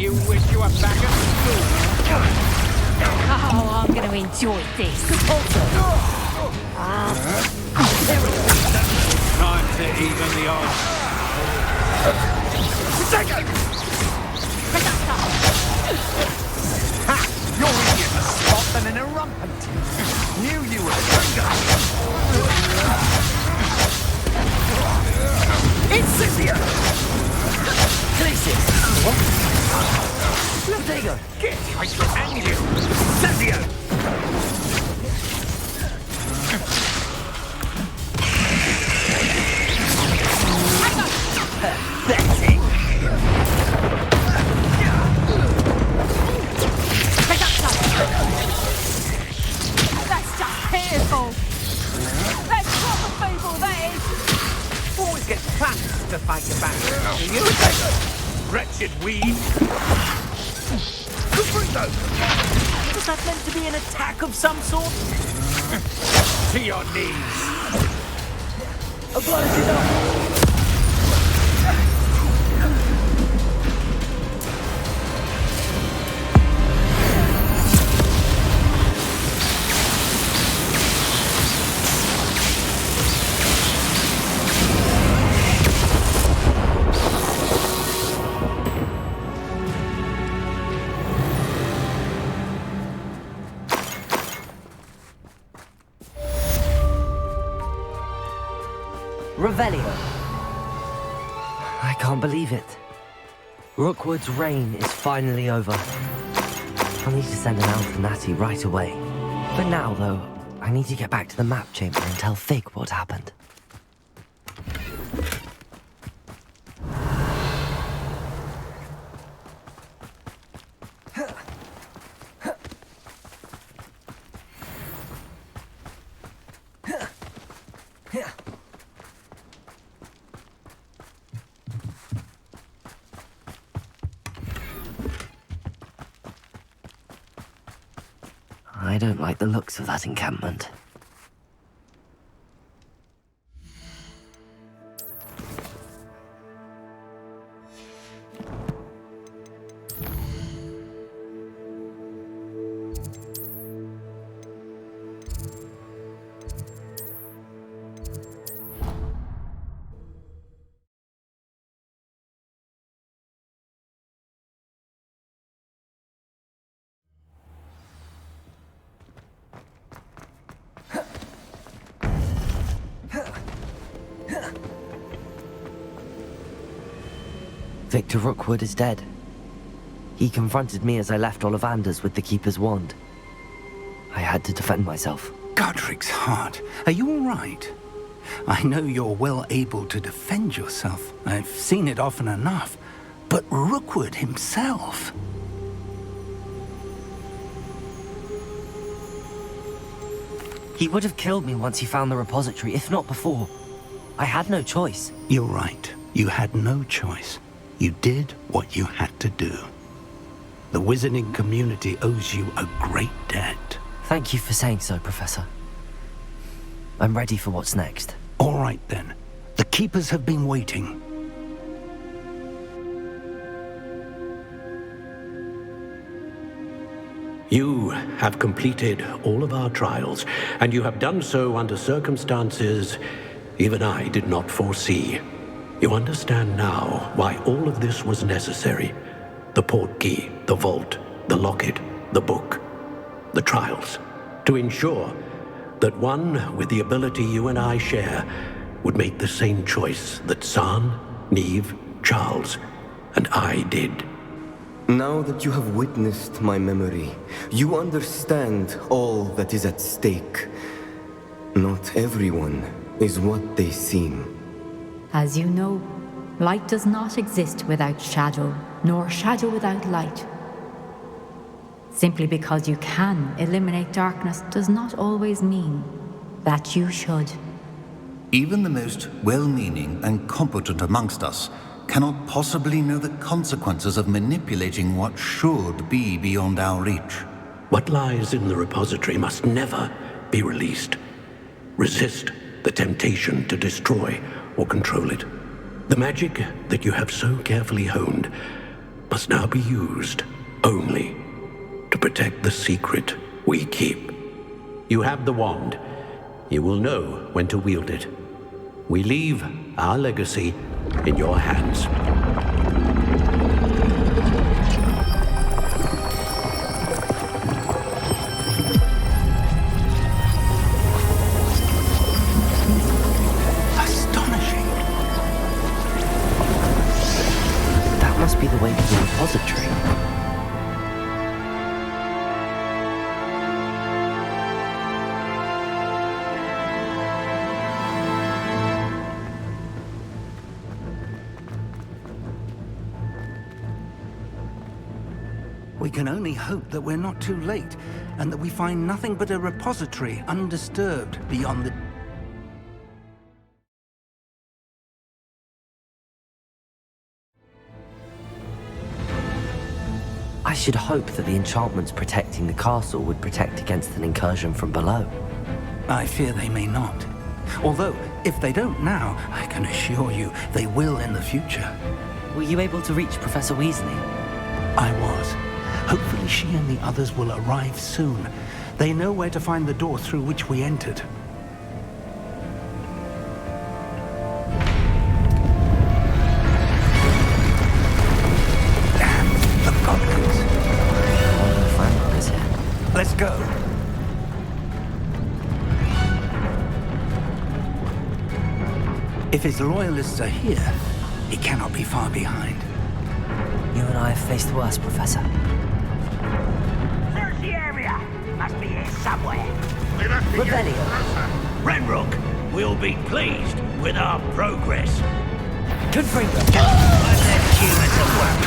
You wish you were back at school. Oh, I'm gonna enjoy this. Time to even the odds. Ha! You're easier to spot than an erumpent. Knew you were a traitor. Incendio! Glacius! What? Lotego! Get! I shall hang you! Incendio! Pathetic! That's just pitiful. That's proper people, that is. Always get plants to fight your back. You wretched weed! Good. Was that meant to be an attack of some sort? To your knees. Apologies enough. Revelio. I can't believe it. Rookwood's reign is finally over. I need to send an owl to Natty right away. But now, though, I need to get back to the map chamber and tell Fig what happened. I don't like the looks of that encampment. Victor Rookwood is dead. He confronted me as I left Ollivander's with the Keeper's wand. I had to defend myself. Godric's heart, are you all right? I know you're well able to defend yourself. I've seen it often enough. But Rookwood himself... He would have killed me once he found the repository, if not before. I had no choice. You're right. You had no choice. You did what you had to do. The wizarding community owes you a great debt. Thank you for saying so, Professor. I'm ready for what's next. All right, then. The Keepers have been waiting. You have completed all of our trials, and you have done so under circumstances even I did not foresee. You understand now why all of this was necessary. The portkey, the vault, the locket, the book, the trials. To ensure that one with the ability you and I share would make the same choice that San, Neve, Charles, and I did. Now that you have witnessed my memory, you understand all that is at stake. Not everyone is what they seem. As you know, light does not exist without shadow, nor shadow without light. Simply because you can eliminate darkness does not always mean that you should. Even the most well-meaning and competent amongst us cannot possibly know the consequences of manipulating what should be beyond our reach. What lies in the repository must never be released. Resist the temptation to destroy or control it. The magic that you have so carefully honed must now be used only to protect the secret we keep. You have the wand. You will know when to wield it. We leave our legacy in your hands. Astonishing. That must be the way to the repository. We can only hope that we're not too late, and that we find nothing but a repository undisturbed beyond the... I should hope that the enchantments protecting the castle would protect against an incursion from below. I fear they may not. Although, if they don't now, I can assure you they will in the future. Were you able to reach Professor Weasley? I was. Hopefully she and the others will arrive soon. They know where to find the door through which we entered. Damn, the goblins. Ranrok is here. Let's go. If his loyalists are here, he cannot be far behind. You and I have faced worse, Professor. Search the area. Must be here somewhere. Rebellion. Ranrok will be pleased with our progress. Confringo. Let's humans at work.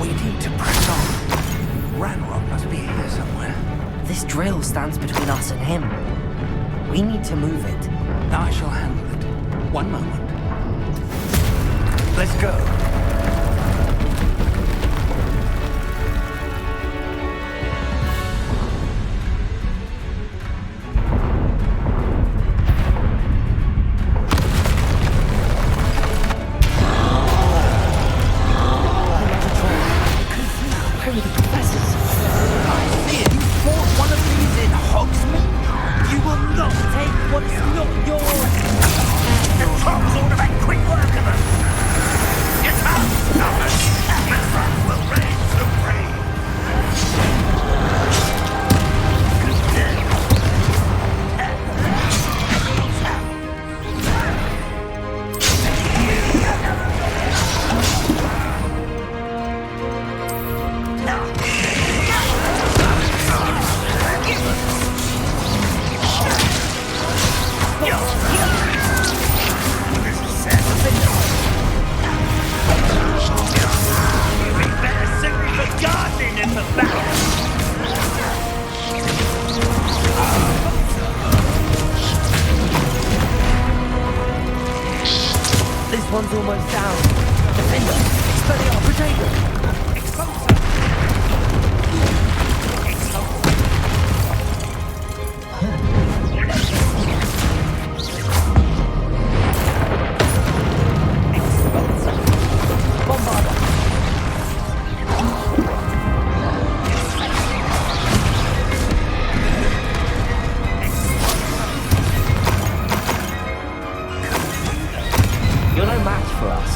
We need to press on. Ranrok must be here somewhere. This drill stands between us and him. We need to move it. I shall handle it. One moment. Let's go. This one's almost down. Defender, Expelliarmus, Potato. You're no match for us.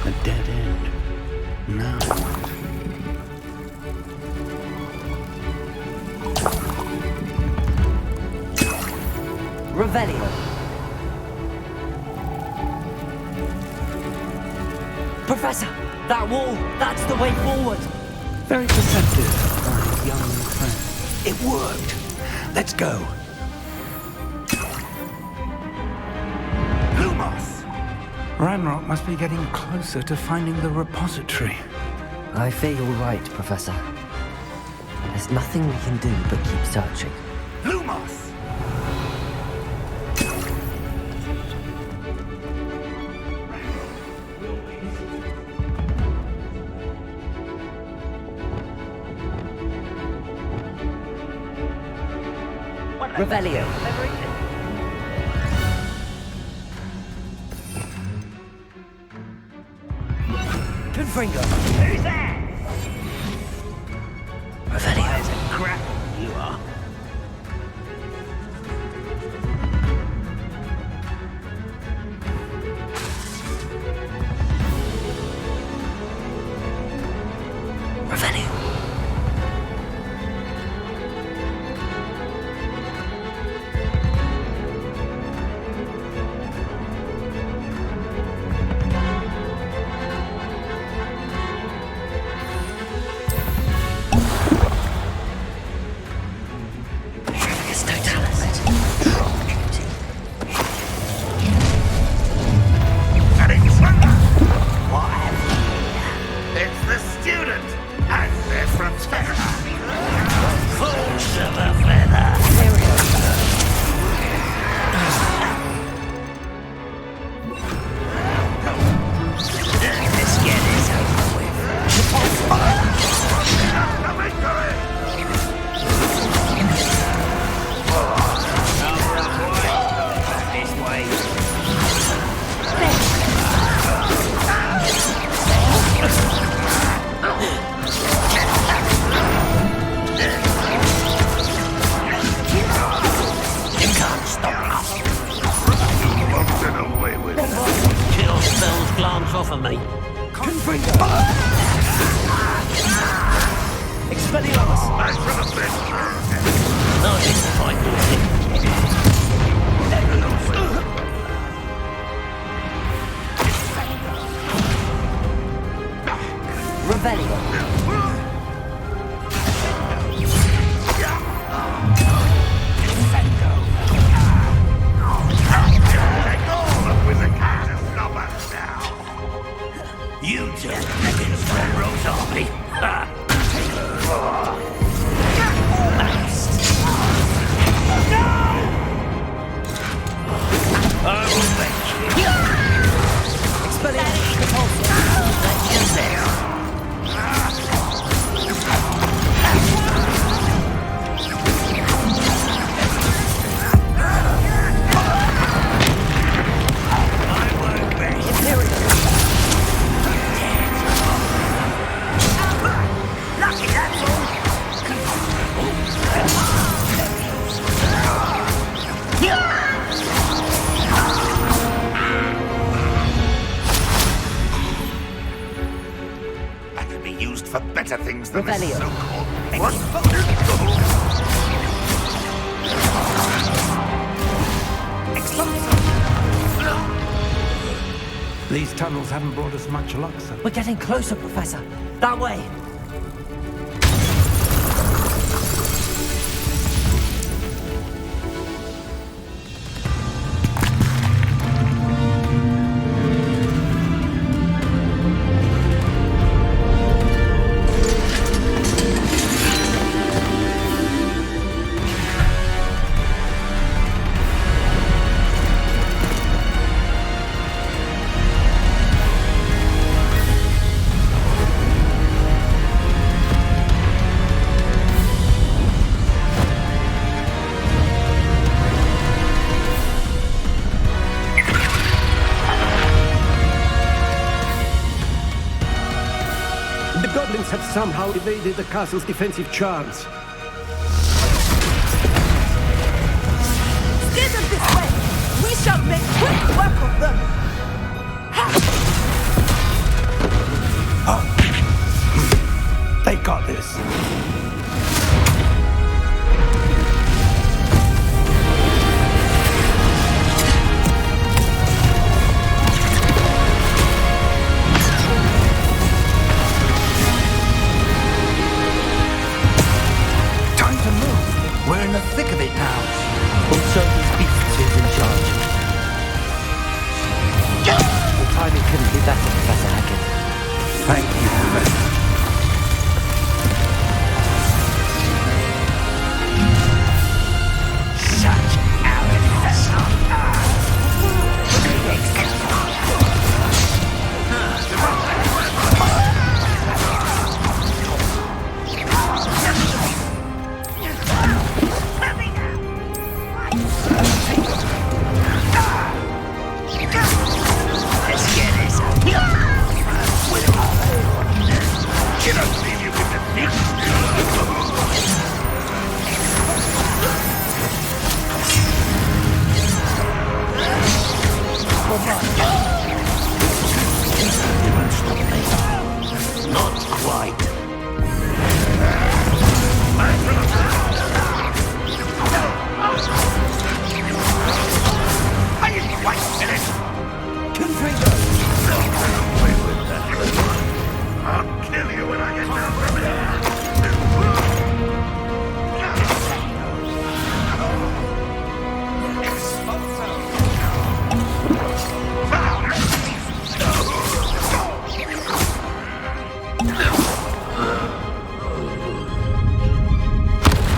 A dead end. Now. Revelio. Professor, that wall, that's the way forward. Very perceptive, my young friend. It worked. Let's go. Lumos! Ranrok must be getting closer to finding the repository. I fear you're right, Professor. There's nothing we can do but keep searching. Lumos! Revelio. Confringo. Who's that? Revelio. Crap, you are. Revelio. It's the student, and they're from Terra. Fools of a Let's get this over with. This way. You can't stop us. Won't get away with it. Kill spells glance off of me. Expelliarmus! No, it's fine. Revelio. You just against Ranrok's army. Ha! I will fetch you. Expelliarmus. Let you there. I work best. Lucky, that's all. That could be used for better things than this Revelio. so-called... These tunnels haven't brought us much luck, sir. We're getting closer, Professor. That way. The goblins have somehow evaded the castle's defensive charms. Steer them this way! We shall make quick work of them! They got this. We're in the thick of it now. We'll show these beasts who's in charge. The timing couldn't be better, Professor Hackett. Thank you, Professor. Such arrogance. Let's get this. Cannot believe you can defeat. You won't stop me. Not quite. I didn't quite finish. I'll kill you when I get down from here.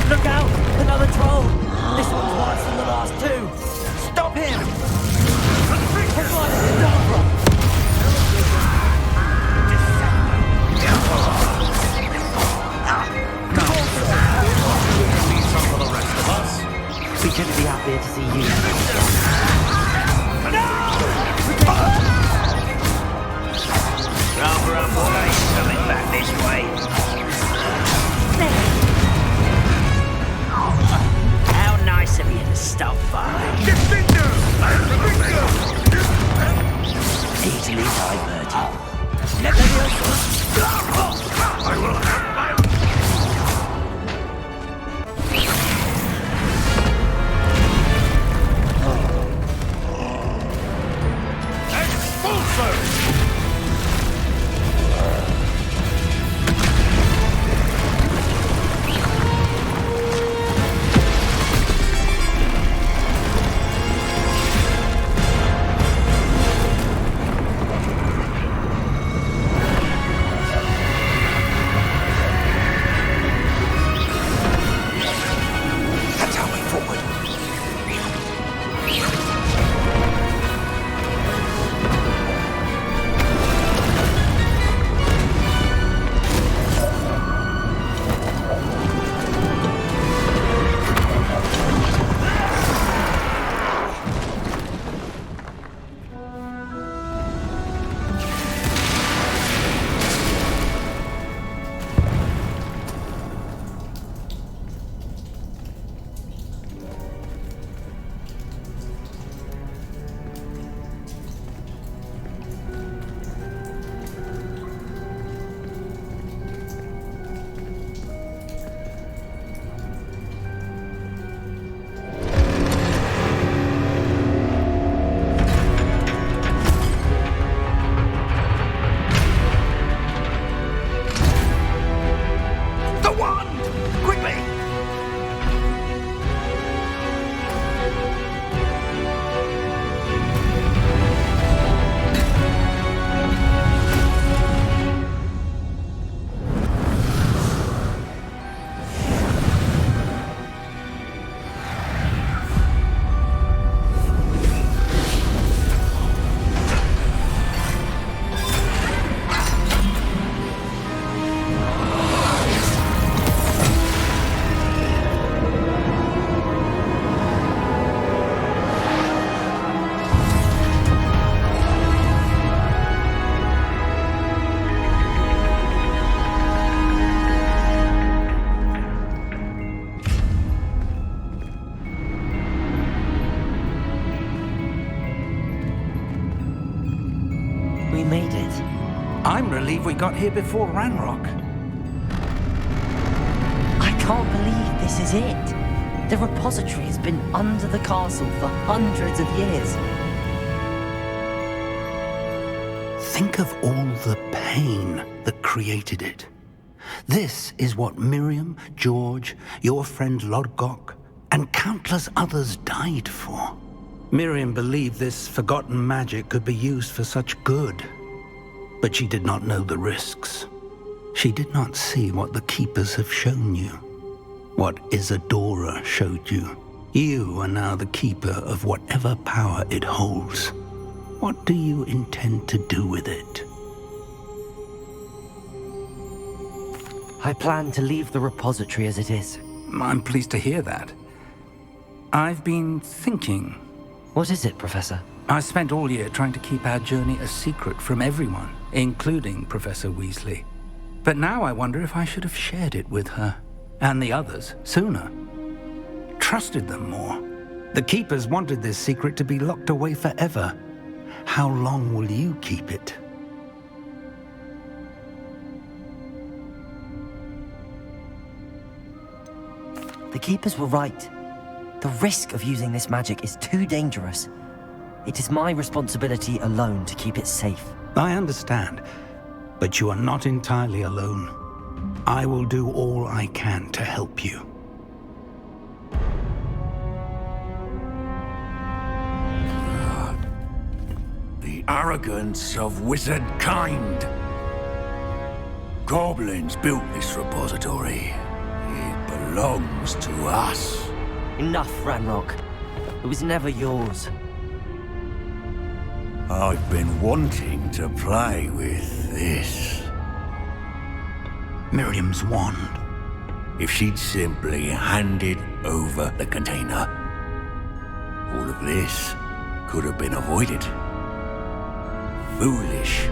Look out! Another troll! This one's worse than the last two! Stop him! Come on, it's over! We couldn't be happier to see you. Rather boy, coming back this way. How nice of you to stop by. Easily diverted. I will have my I'm relieved we got here before Ranrok. I can't believe this is it. The repository has been under the castle for hundreds of years. Think of all the pain that created it. This is what Miriam, George, your friend Lodgok, and countless others died for. Miriam believed this forgotten magic could be used for such good, but she did not know the risks. She did not see what the Keepers have shown you, what Isadora showed you. You are now the Keeper of whatever power it holds. What do you intend to do with it? I plan to leave the repository as it is. I'm pleased to hear that. I've been thinking. What is it, Professor? I spent all year trying to keep our journey a secret from everyone, including Professor Weasley. But now I wonder if I should have shared it with her, and the others, sooner. Trusted them more. The Keepers wanted this secret to be locked away forever. How long will you keep it? The Keepers were right. The risk of using this magic is too dangerous. It is my responsibility alone to keep it safe. I understand, but you are not entirely alone. I will do all I can to help you. The arrogance of wizard kind. Goblins built this repository. It belongs to us. Enough, Ranrok. It was never yours. I've been wanting to play with this. Miriam's wand. If she'd simply handed over the container, all of this could have been avoided. Foolish,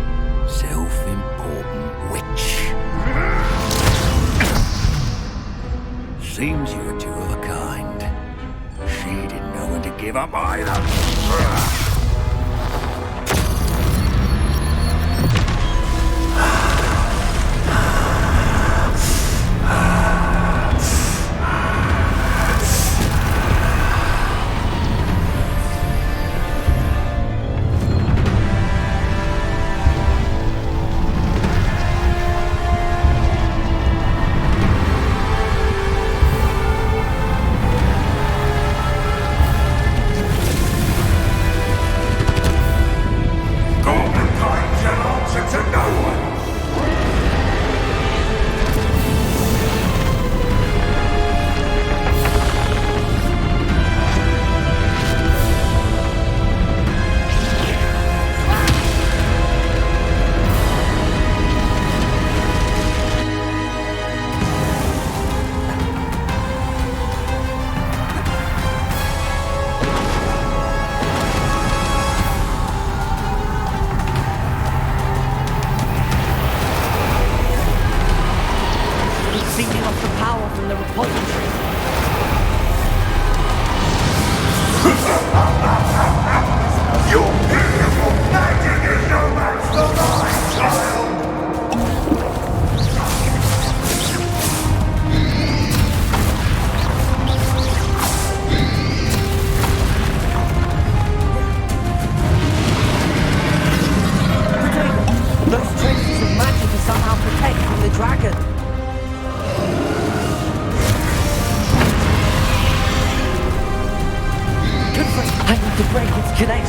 self-important witch. Seems you're two of a kind. She didn't know when to give up either.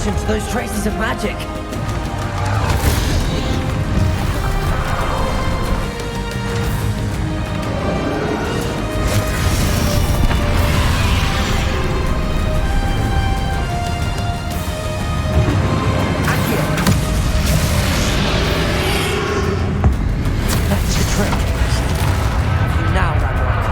To those traces of magic. That's the trick. Now, Ranrok.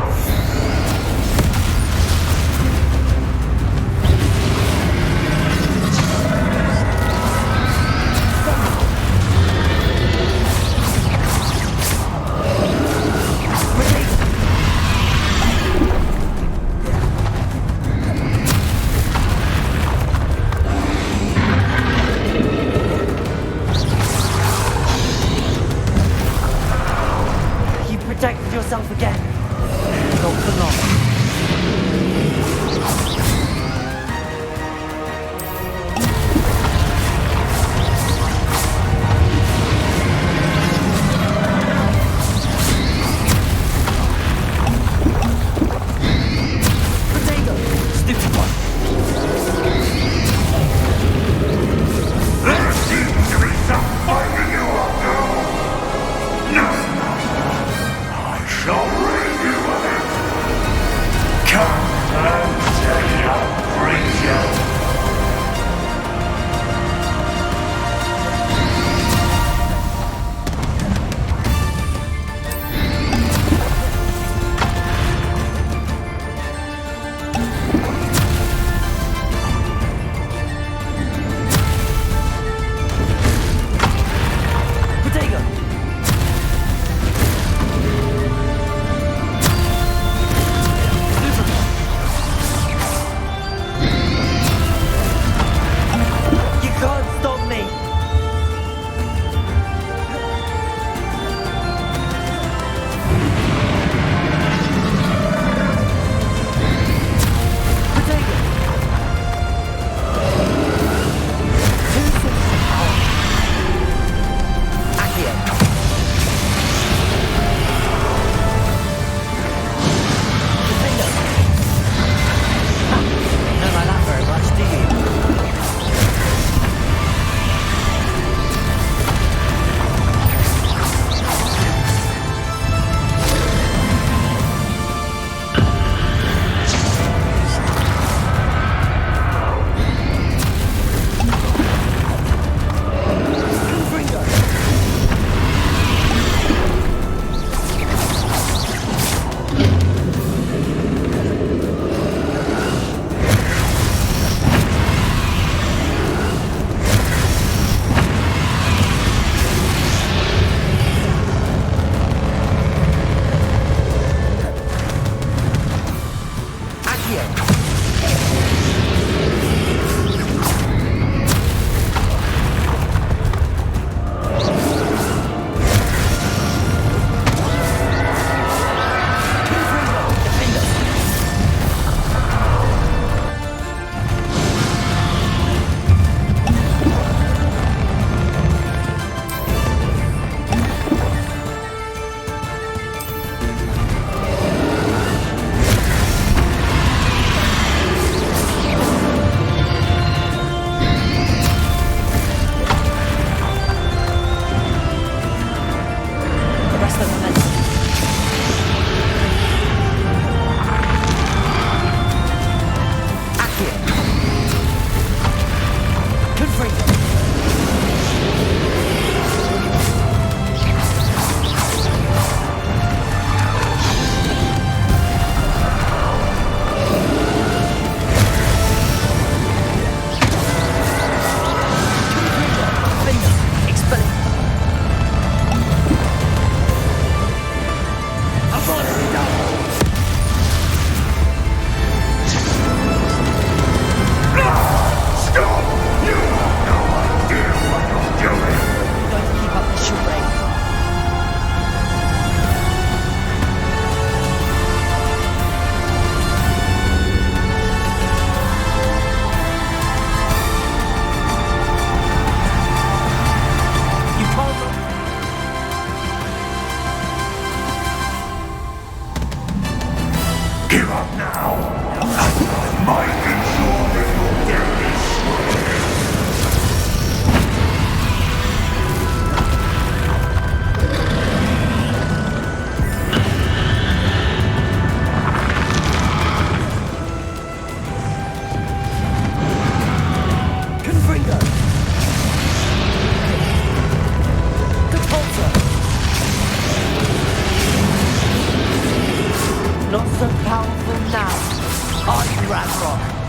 Ranrok.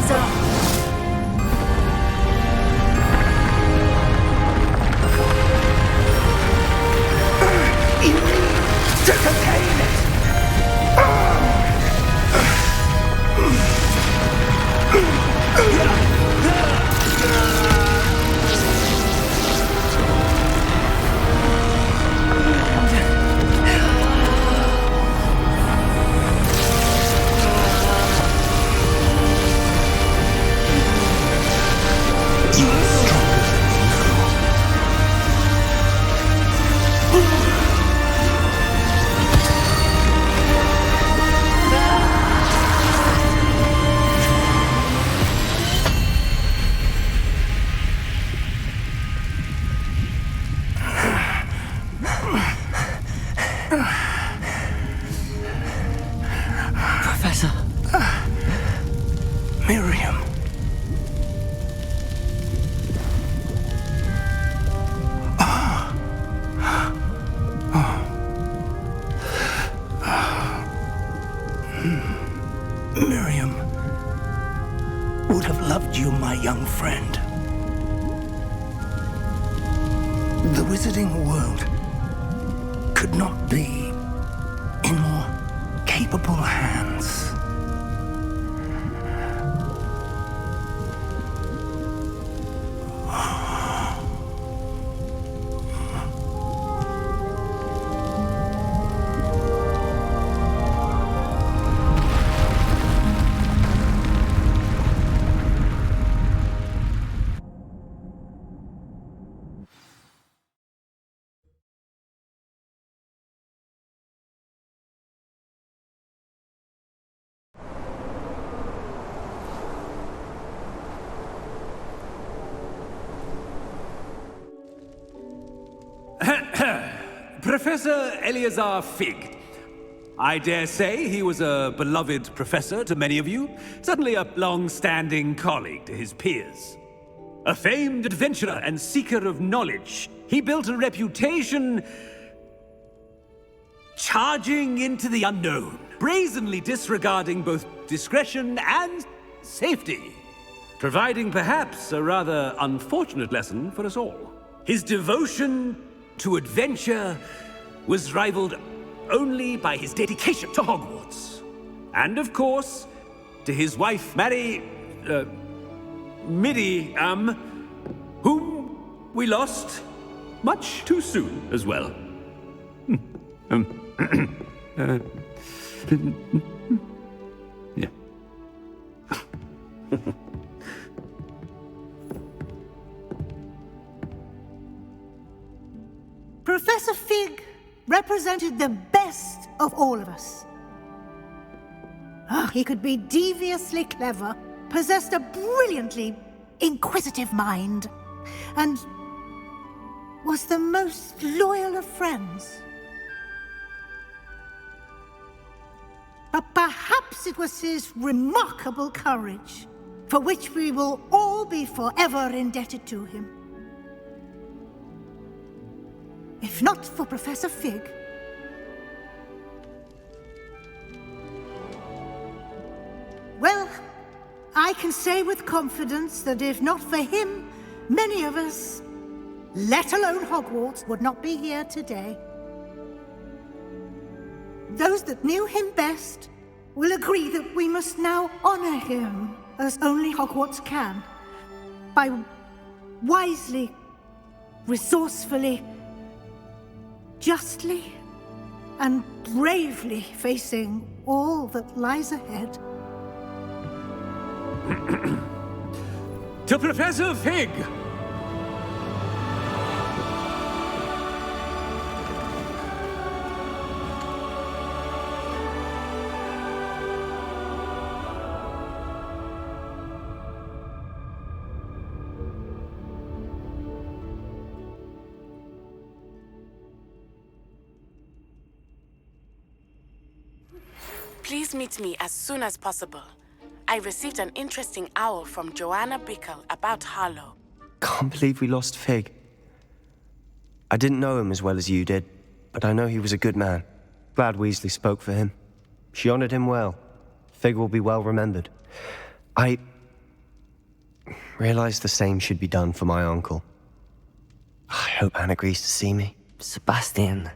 Professor! You need to contain it! Professor. Miriam. Miriam would have loved you, my young friend. The wizarding world could not be in more capable hands. Professor Eleazar Fig. I dare say he was a beloved professor to many of you, certainly a long-standing colleague to his peers. A famed adventurer and seeker of knowledge, he built a reputation charging into the unknown, brazenly disregarding both discretion and safety, providing perhaps a rather unfortunate lesson for us all. His devotion to adventure was rivaled only by his dedication to Hogwarts. And of course, to his wife, Midi, whom we lost much too soon as well. Yeah. Professor Fig represented the best of all of us. He could be deviously clever, possessed a brilliantly inquisitive mind, and was the most loyal of friends. But perhaps it was his remarkable courage, for which we will all be forever indebted to him. If not for Professor Fig, well, I can say with confidence that if not for him, many of us, let alone Hogwarts, would not be here today. Those that knew him best will agree that we must now honor him as only Hogwarts can, by wisely, resourcefully, justly and bravely facing all that lies ahead. To Professor Fig! Please meet me as soon as possible. I received an interesting owl from Joanna Bickle about Harlow. Can't believe we lost Fig. I didn't know him as well as you did, but I know he was a good man. Glad Weasley spoke for him. She honored him well. Fig will be well remembered. I realized the same should be done for my uncle. I hope Anne agrees to see me. Sebastian,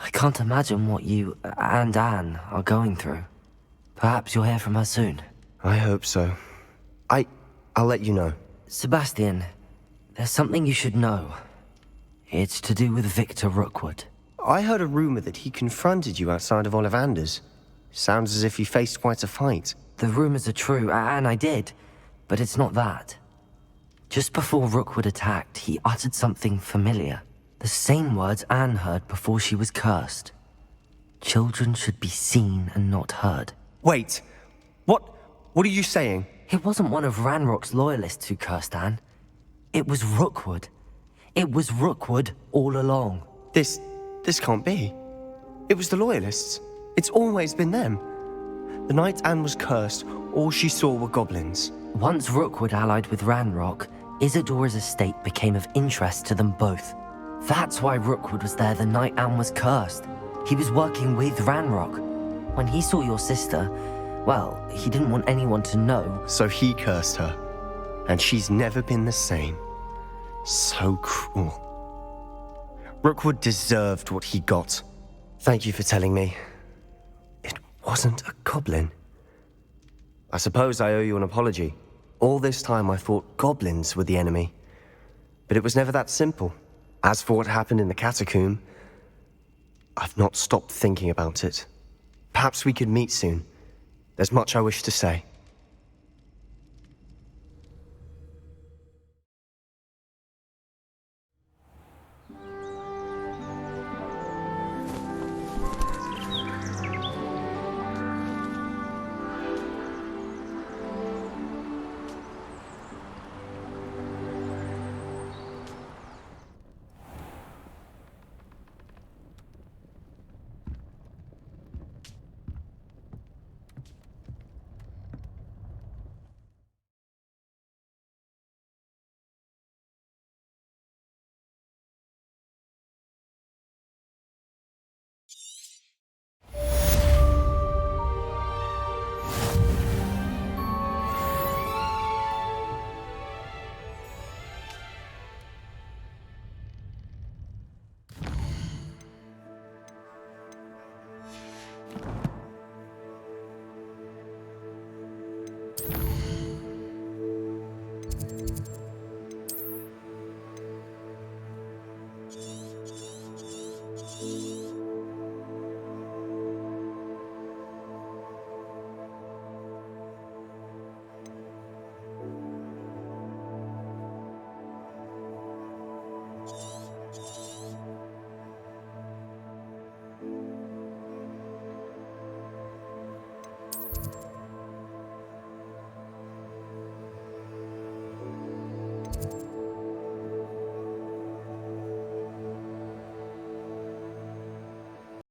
I can't imagine what you and Anne are going through. Perhaps you'll hear from her soon. I hope so. I'll let you know. Sebastian, there's something you should know. It's to do with Victor Rookwood. I heard a rumor that he confronted you outside of Ollivander's. Sounds as if he faced quite a fight. The rumors are true, and I did, but it's not that. Just before Rookwood attacked, he uttered something familiar. The same words Anne heard before she was cursed. Children should be seen and not heard. Wait, what are you saying? It wasn't one of Ranrok's loyalists who cursed Anne. It was Rookwood. It was Rookwood all along. This can't be. It was the loyalists. It's always been them. The night Anne was cursed, all she saw were goblins. Once Rookwood allied with Ranrok, Isadora's estate became of interest to them both. That's why Rookwood was there the night Anne was cursed. He was working with Ranrok. When he saw your sister, well, he didn't want anyone to know. So he cursed her. And she's never been the same. So cruel. Rookwood deserved what he got. Thank you for telling me. It wasn't a goblin. I suppose I owe you an apology. All this time I thought goblins were the enemy. But it was never that simple. As for what happened in the catacomb, I've not stopped thinking about it. Perhaps we could meet soon. There's much I wish to say.